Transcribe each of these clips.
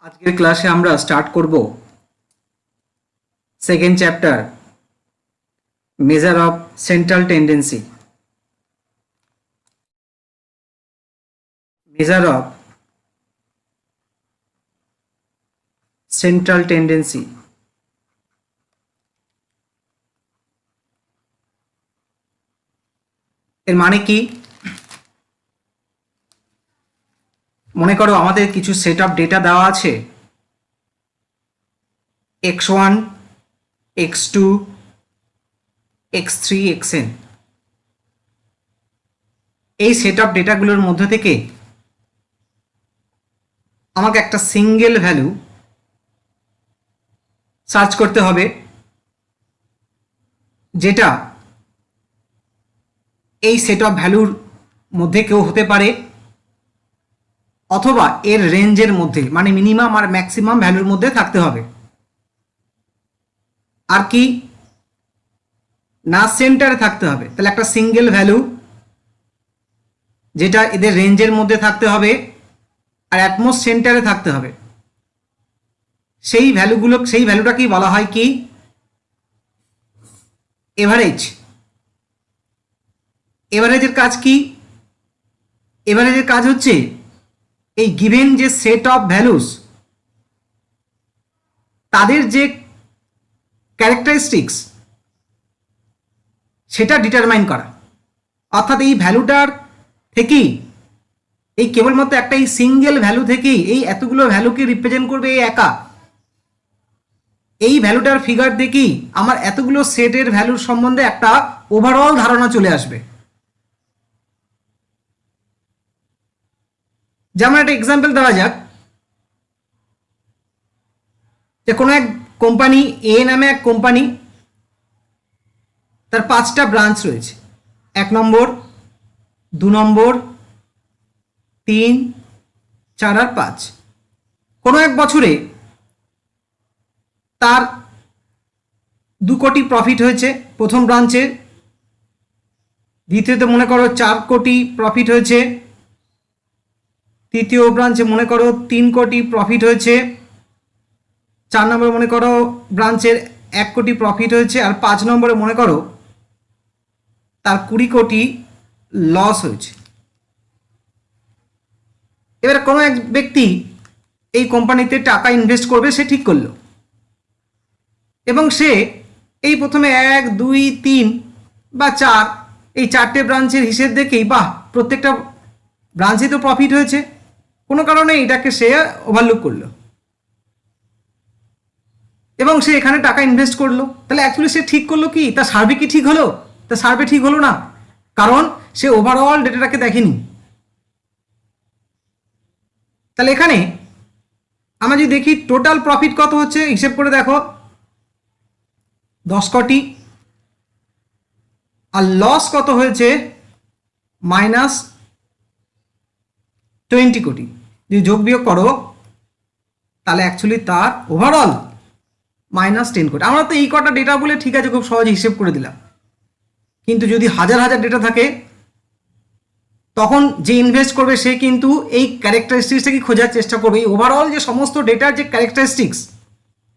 আজকের ক্লাসে আমরা স্টার্ট করব second chapter measure of central tendency. Measure of central tendency এর মানে কি? মনে করো আমাদের কিছু সেট অফ ডেটা দেওয়া আছে, x1, x2, x3, xn। এই সেট অফ ডেটাগুলোর মধ্যে থেকে আমাকে একটা সিঙ্গেল ভ্যালু সার্চ করতে হবে, যেটা এই সেট অফ ভ্যালুর মধ্যে কেউ হতে পারে অথবা এর রেঞ্জের মধ্যে, মানে মিনিমাম আর ম্যাক্সিমাম ভ্যালুর মধ্যে থাকতে হবে। আর কি না, সেন্টারে থাকতে হবে। তাহলে একটা সিঙ্গেল ভ্যালু যেটা এদের রেঞ্জের মধ্যে থাকতে হবে আর অ্যাটমোস্ট সেন্টারে থাকতে হবে। সেই ভ্যালুটাকেই বলা হয় কি? এভারেজ। এভারেজের কাজ কি? এভারেজের কাজ হচ্ছে এই গিভেন যে সেট অফ ভ্যালুস, তাদের যে ক্যারেক্টারিস্টিক্স সেটা ডিটারমাইন করা। অর্থাৎ এই ভ্যালুটার থেকেই, এই কেবলমাত্র একটা এই সিঙ্গেল ভ্যালু থেকেই এই এতগুলো ভ্যালুকে রিপ্রেজেন্ট করবে এই একা। এই ভ্যালুটার ফিগার দেখেই আমার এতগুলো সেটের ভ্যালুর সম্বন্ধে একটা ওভারঅল ধারণা চলে আসবে। যেমন একটা এক্সাম্পল দেওয়া যাক, যে কোনো এক কোম্পানি এ নামে এক কোম্পানি, তার 5টা ব্রাঞ্চ রয়েছে, 1 নম্বর, 2 নম্বর, 3, 4 আর 5। কোনো এক বছরে তার 2 কোটি প্রফিট হয়েছে প্রথম ব্রাঞ্চে, দ্বিতীয়তে মনে করো 4 কোটি প্রফিট হয়েছে, তৃতীয় ব্রাঞ্চে মনে করো 3 কোটি প্রফিট হয়েছে, 4 নম্বরে মনে করো ব্রাঞ্চের 1 কোটি প্রফিট হয়েছে, আর 5 নম্বরে মনে করো তার 20 কোটি লস হয়েছে। এবার কোনো এক ব্যক্তি এই কোম্পানিতে টাকা ইনভেস্ট করবে, সে ঠিক করলো, এবং সে এই প্রথমে 1, 2, 3 বা 4 এই 4টে ব্রাঞ্চের হিসেব দেখেই বাহ, প্রত্যেকটা ব্রাঞ্চে তো প্রফিট হয়েছে, কোনো কারণে এটাকে সে ওভারলুক করলো এবং সে এখানে টাকা ইনভেস্ট করলো। তাহলে অ্যাকচুয়ালি সে ঠিক করলো কি? তার সার্ভে কি ঠিক হলো? তার সার্ভে ঠিক হলো না, কারণ সে ওভারঅল ডেটাটাকে দেখেনি। তাহলে এখানে আমরা যদি দেখি টোটাল প্রফিট কত হচ্ছে, হিসেব করে দেখো 10 কোটি, আর লস কত হয়েছে -20 কোটি। যদি যোগ বিয়োগ করো তাহলে অ্যাকচুয়ালি তার ওভারঅল -10 কোটি। আমরা তো এই কটা ডেটা বলে ঠিক আছে, খুব সহজে হিসেব করে দিলাম, কিন্তু যদি হাজার হাজার ডেটা থাকে তখন যে ইনভেস্ট করবে সে কিন্তু এই ক্যারেক্টারিস্টিক্সটাকে খোঁজার চেষ্টা করবে, এই ওভারঅল যে সমস্ত ডেটার যে ক্যারেক্টারিস্টিক্স,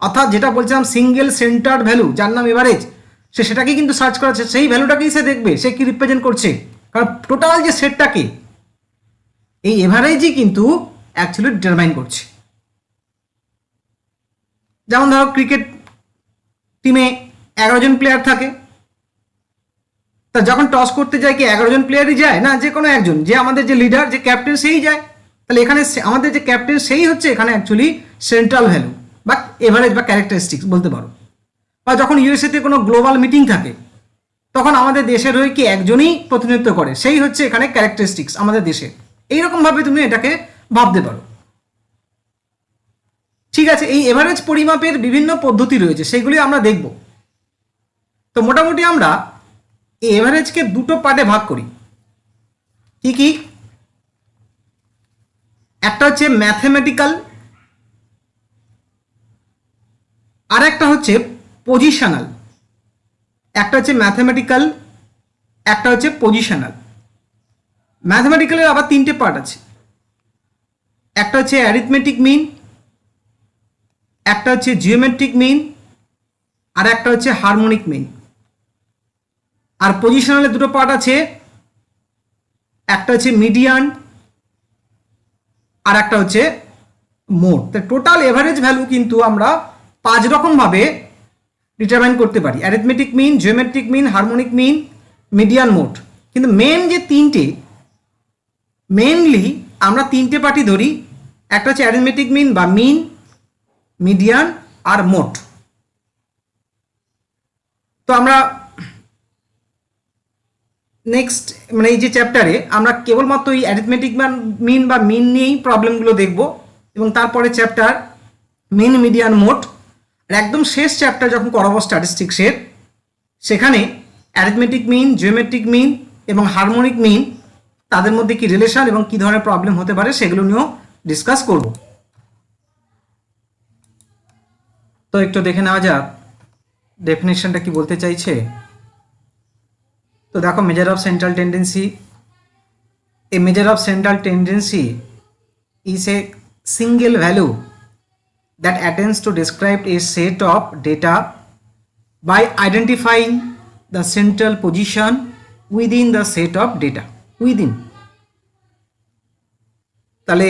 অর্থাৎ যেটা বলছিলাম সিঙ্গেল সেন্টার্ড ভ্যালু, যার নাম এভারেজ, সে সেটাকে কিন্তু সার্চ করাচ্ছে, সেই ভ্যালুটাকেই সে দেখবে সে কি রিপ্রেজেন্ট করছে, কারণ টোটাল যে সেটটাকে এই এভারেজই কিন্তু অ্যাকচুয়ালি ডিটারমাইন করছে। যেমন ধরো ক্রিকেট টিমে 11 জন প্লেয়ার থাকে, তা যখন টস করতে যায় কি 11 জন প্লেয়ারই যায় না, যে কোনো একজন, যে আমাদের যে লিডার, যে ক্যাপ্টেন, সেই যায়। তাহলে এখানে আমাদের যে ক্যাপ্টেন সেই হচ্ছে এখানে অ্যাকচুয়ালি সেন্ট্রাল ভ্যালু বা এভারেজ বা ক্যারেক্টারিস্টিক্স বলতে পারো। বা যখন ইউএসএতে কোনো গ্লোবাল মিটিং থাকে তখন আমাদের দেশের হয়ে কি একজনই প্রতিনিধিত্ব করে, সেই হচ্ছে এখানে ক্যারেক্টারিস্টিক্স আমাদের দেশে। এইরকমভাবে তুমি এটাকে ভাবতে পারো। ঠিক আছে, এই এভারেজ পরিমাপের বিভিন্ন পদ্ধতি রয়েছে, সেগুলি আমরা দেখব। তো মোটামুটি আমরা এই এভারেজকে দুটো পার্টে ভাগ করি। কি কি? একটা হচ্ছে ম্যাথমেটিক্যাল, আর একটা হচ্ছে পজিশনাল। একটা হচ্ছে ম্যাথমেটিক্যাল, একটা হচ্ছে পজিশনাল। ম্যাথমেটিক্যালের আবার 3টে পার্ট আছে। একটা হচ্ছে অ্যারিথমেটিক মিন, একটা হচ্ছে জিওমেট্রিক মিন আর একটা হচ্ছে হারমোনিক মিন। আর পজিশনালের দুটো পার্ট আছে, একটা হচ্ছে মিডিয়ান আর একটা হচ্ছে মোড। তো টোটাল এভারেজ ভ্যালু কিন্তু আমরা 5 রকম ভাবে ডিটারমাইন করতে পারি, arithmetic mean, geometric mean, harmonic mean, median, mode. কিন্তু মেন যে তিনটে, মেনলি আমরা তিনটে পার্টি ধরি, একটা হচ্ছে অ্যারিথমেটিক মিন বা মিন, মিডিয়ান আর মোড। তো আমরা নেক্সট মানে এই যে চ্যাপ্টারে আমরা কেবলমাত্র এই অ্যারিথমেটিক মিন বা মিন নিয়েই প্রবলেমগুলো দেখব, এবং তারপরে চ্যাপ্টার মিন, মিডিয়ান, মোড। আর একদম শেষ চ্যাপ্টার যখন করাবো স্ট্যাটিস্টিক্সের, সেখানে অ্যারিথমেটিক মিন, জিওমেট্রিক মিন এবং হারমোনিক মিন, তাদের মধ্যে কি রিলেশন এবং কি ধরনের প্রবলেম হতে পারে সেগুলো নিয়েও ডিসকাস করব। তো একটু দেখে নেওয়া যাক ডেফিনেশনটা কি বলতে চাইছে। তো দেখো, measure of central tendency, A measure of central tendency is a single value that attempts to describe a set of data by identifying the central position within the set of data. Within, তাহলে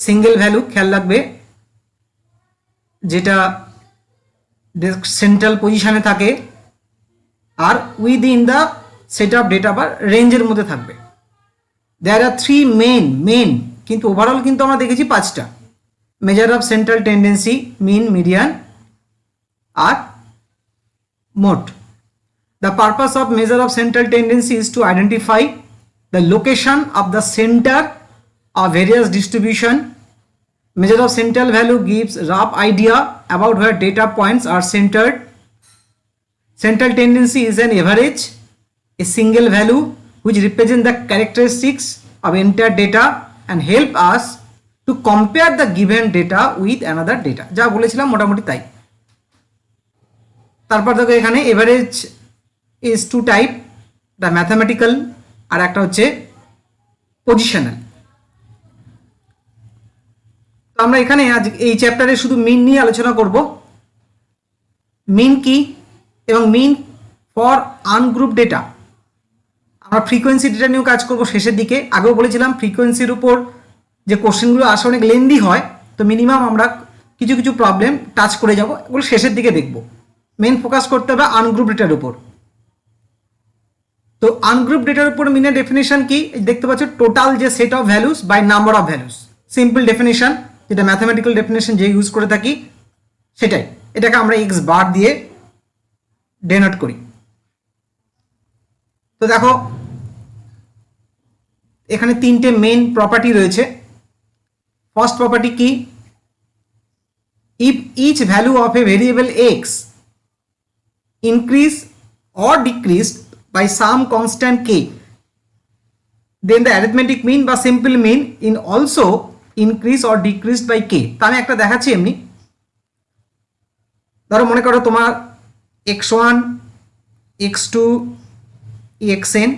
single value খেয়াল রাখবে, যেটা central পজিশনে থাকে আর within the set of data বা রেঞ্জের মধ্যে থাকবে। দেয়ার আর 3 মেন, কিন্তু ওভারঅল কিন্তু আমরা দেখেছি 5টা, measure of central tendency, mean, median আর mode. The purpose of measure of central tendency is to identify the location of the center of various distribution. Measure of central value gives rough idea about where data points are centered. Central tendency is an average, a single value which represents the characteristics of entire data and help us to compare the given data with another data. যা বলেছিলাম মোটামুটি তাই। তারপর দেখো এখানে average is 2 type, the mathematical আর একটা হচ্ছে পজিশনাল। তো আমরা এখানে আজ এই চ্যাপ্টারে শুধু মিন নিয়ে আলোচনা করব। মিন কি এবং মিন ফর আনগ্রুপ ডেটা। আমরা ফ্রিকোয়েন্সি ডেটা নিয়েও কাজ করব শেষের দিকে। আগেও বলেছিলাম ফ্রিকোয়েন্সির উপর যে কোশ্চেনগুলো আসে অনেক লেন্দি হয়, তো মিনিমাম আমরা কিছু কিছু প্রবলেম টাচ করে যাব, এগুলো শেষের দিকে দেখব। মেন ফোকাস করতে হবে আনগ্রুপ ডেটার উপর। তো আনগ্রুপ ডেটার উপর মিনের ডেফিনেশন কি দেখতে পাচ্ছ, টোটাল যে set of values by number of values. Simple definition, যেটা ম্যাথামেটিক্যাল ডেফিনেশন যে ইউজ করে থাকি সেটাই। এটাকে আমরা এক্স বার দিয়ে ডেনোট করি। তো দেখো এখানে 3টে মেইন প্রপার্টি রয়েছে। ফার্স্ট প্রপার্টি কি, if each value of a variable X increase or decrease by some constant K, then the arithmetic mean বা simple mean in also increase or decrease by K. তা আমি একটা দেখাচ্ছি এমনি। ধরো মনে করো তোমার x1, x2, xn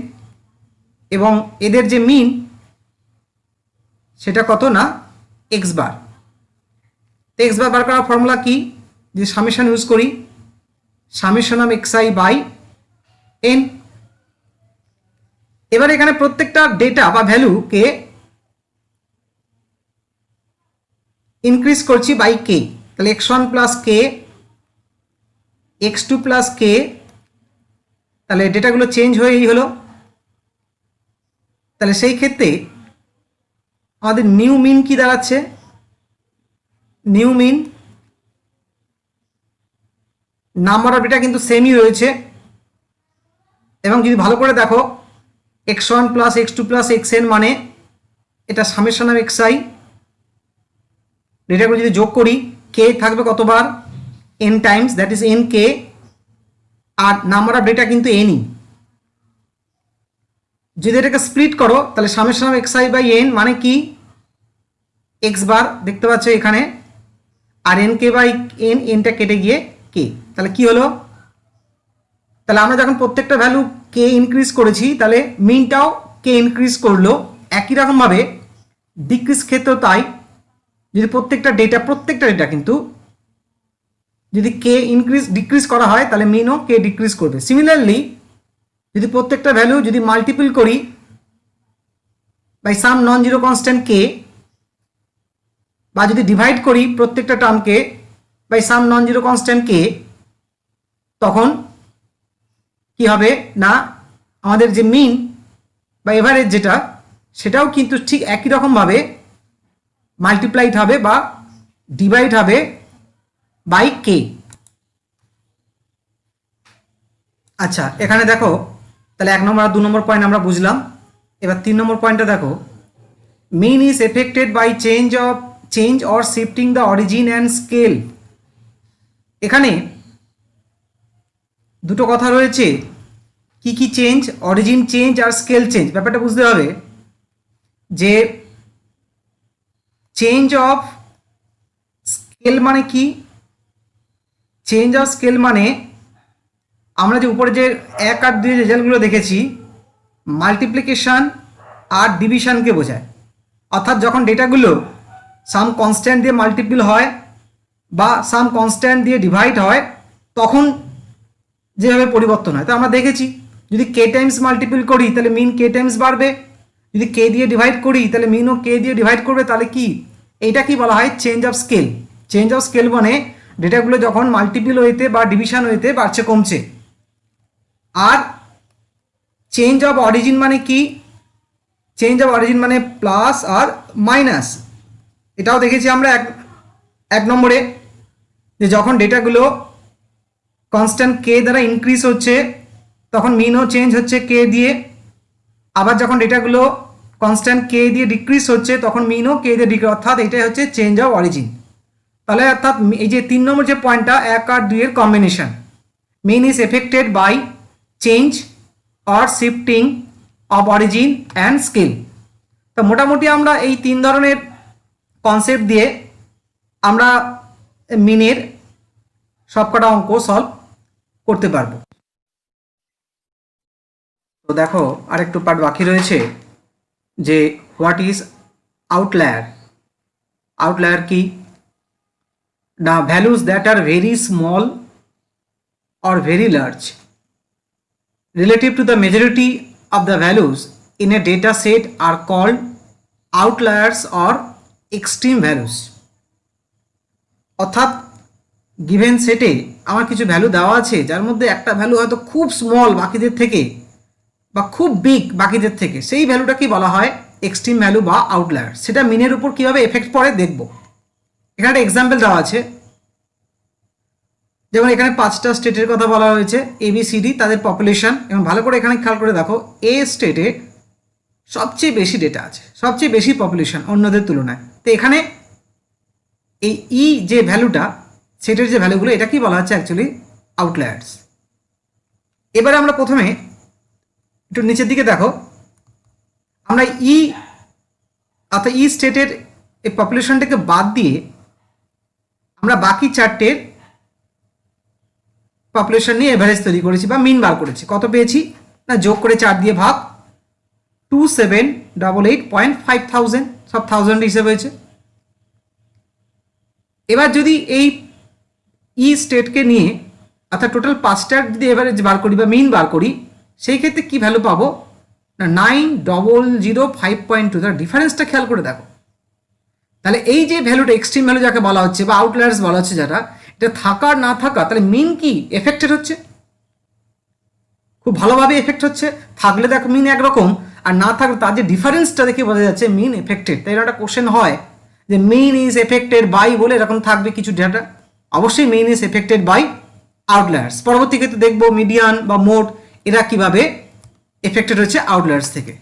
এবং এদের যে মিন সেটা কত না এক্স বার। এক্স বার বার করার ফর্মুলা কি, যে সামেশন ইউজ করি, summation of xi by n। এবার এখানে প্রত্যেকটা ডেটা বা ভ্যালুকে ইনক্রিজ করছি বাই কে। তাহলে x1 প্লাস কে, x2 প্লাস কে, তাহলে ডেটাগুলো চেঞ্জ হয়ে এই হলো। তাহলে সেই ক্ষেত্রে আমাদের নিউ মিন কি দাঁড়াচ্ছে, new mean number of data কিন্তু সেমই রয়েছে, এবং যদি ভালো করে দেখো x1 plus x2 plus xn মানে এটা সামেশন অফ xi। ডেটাগুলো যদি যোগ করি, কে থাকবে কতবার, n times, that is n কে, আর নাম্বার অফ ডেটা কিন্তু nই। যদি এটাকে স্প্লিট করো তাহলে summation of xi by n মানে কি x বার দেখতে পাচ্ছ এখানে, আর n কে বাই n, nটা কেটে গিয়ে কে। তাহলে কি হলো, তাহলে আমরা যখন প্রত্যেকটা ভ্যালু কে ইনক্রিজ করেছি তাহলে মিনটাও কে ইনক্রিজ করলো। একই রকমভাবে ডিক্রিজ ক্ষেত্রেও তাই, যদি প্রত্যেকটা ডেটা কিন্তু যদি কে ডিক্রিজ করা হয় তাহলে মিনও কে ডিক্রিজ করবে। সিমিলারলি যদি প্রত্যেকটা ভ্যালু যদি মাল্টিপল করি by some non zero constant K, বা যদি ডিভাইড করি প্রত্যেকটা টার্মকে by some non zero constant K, তখন কি হবে না আমাদের যে মিন বা এভারেজ যেটা সেটাও কিন্তু ঠিক একই রকমভাবে মাল্টিপ্লাইড হবে বা ডিভাইড হবে বাই কে। আচ্ছা, এখানে দেখো তাহলে 1 নম্বর আর 2 নম্বর পয়েন্ট আমরা বুঝলাম। এবার 3 নম্বর পয়েন্টটা দেখো, mean is affected by change or shifting the origin and scale. এখানে দুটো কথা রয়েছে, কি কি চেঞ্জ, অরিজিন চেঞ্জ আর স্কেল চেঞ্জ। ব্যাপারটা বুঝতে হবে যে চেঞ্জ অফ স্কেল মানে কি, চেঞ্জ অফ স্কেল মানে আমরা যে উপরে যে 1 আর 2 রেজাল্টগুলো দেখেছি মাল্টিপ্লিকেশন আর ডিভিশনকে বোঝায়। অর্থাৎ যখন ডেটাগুলো সাম কনস্ট্যান্ট দিয়ে মাল্টিপল হয় বা সাম কনস্ট্যান্ট দিয়ে ডিভাইড হয় তখন যেভাবে পরিবর্তন হয়। তো আমরা দেখেছি যদি কে টাইমস মাল্টিপল করি তাহলে মিন কে টাইমস বাড়বে, যদি কে দিয়ে ডিভাইড করি তাহলে মিনও কে দিয়ে ডিভাইড করবে। তাহলে কি এইটা কি বলা হয় change of scale. Change of scale মানে ডেটাগুলো যখন মাল্টিপল ওয়েতে বা ডিভিশন ওয়েতে বাড়ছে কমছে। আর চেঞ্জ অফ অরিজিন মানে কি, চেঞ্জ অফ অরিজিন মানে প্লাস আর মাইনাস। এটাও দেখেছি আমরা এক নম্বরে যে যখন ডেটাগুলো কনস্ট্যান্ট কে দ্বারা ইনক্রিজ হচ্ছে তখন মিনও চেঞ্জ হচ্ছে কে দিয়ে, আবার যখন ডেটাগুলো কনস্ট্যান্ট কে দিয়ে ডিক্রিজ হচ্ছে তখন মিনও কে দিয়ে ডিক্রিজ, অর্থাৎ এটাই হচ্ছে চেঞ্জ অফ অরিজিন। তাহলে অর্থাৎ এই যে 3 নম্বর যে পয়েন্টটা 1 আর 2 এর combination, mean is affected by change or shifting of origin and scale. তো মোটামুটি আমরা এই 3 ধরনের কনসেপ্ট দিয়ে আমরা মিনের সবকটা অঙ্ক সলভ করতে পারবো। তো দেখো আরেকটু পার্ট বাকি রয়েছে যে হোয়াট ইজ আউটলায়ার। আউটলায়ার কি না, values that are very small or very large relative to the majority of the values in a data set are called outliers or extreme values। অর্থাৎ গিভেন সেটে আমার কিছু value দেওয়া আছে যার মধ্যে একটা ভ্যালু হয়তো খুব স্মল বাকিদের থেকে বা খুব বিগ বাকিদের থেকে, সেই ভ্যালুটা কি বলা হয় এক্সট্রিম ভ্যালু বা আউটলায়ার। সেটা মিনের উপর কিভাবে এফেক্ট পড়ে দেখব। এখানে একটা এক্সাম্পল দেওয়া আছে, যেমন এখানে 5টা স্টেটের কথা বলা হয়েছে ABCD, তাদের পপুলেশন। এবং ভালো করে এখানে খেয়াল করে দেখো এ স্টেটে সবচেয়ে বেশি ডেটা আছে, সবচেয়ে বেশি পপুলেশন অন্যদের তুলনায়। তো এখানে এই যে ভ্যালুটা সেটের যে ভ্যালুগুলো এটা কি বলা হচ্ছে অ্যাকচুয়ালি আউটলায়ার্স। এবারে আমরা প্রথমে একটু নিচের দিকে দেখো, আমরা অর্থাৎ স্টেটের এই পপুলেশনটাকে বাদ দিয়ে আমরা বাকি 4টের পপুলেশন নিয়ে এভারেজ তৈরি করেছি বা মিন বার করেছি। কত পেয়েছি না, যোগ করে 4 দিয়ে ভাগ 2788.5000, সব 1000 হিসেবে হয়েছে। এবার যদি এই স্টেটকে নিয়ে অর্থাৎ টোটাল 5টার যদি এভারেজ বার করি বা মিন বার করি সেই ক্ষেত্রে কি ভ্যালু পাবো না 9005.2। তার ডিফারেন্সটা খেয়াল করে দেখো। তাহলে এই যে ভ্যালুটা এক্সট্রিম ভ্যালু যাকে বলা হচ্ছে বা আউটলায়ার্স বলা হচ্ছে যারা, এটা থাকা না থাকা তাহলে মিন কি এফেক্টেড হচ্ছে, খুব ভালোভাবে এফেক্ট হচ্ছে। থাকলে দেখো মিন একরকম, আর না থাকলে তার যে ডিফারেন্সটা দেখে বোঝা যাচ্ছে মিন এফেক্টেড। তাই একটা কোশ্চেন হয় যে মিন ইজ এফেক্টেড বাই বলে এরকম থাকবে কিছু ডেটা, অবশ্যই মিন ইজ এফেক্টেড বাই আউটলায়ার্স। পরবর্তী ক্ষেত্রে দেখবো মিডিয়ান বা মোড এরা কিভাবে এফেক্টেড হচ্ছে আউটলায়ার্স থেকে।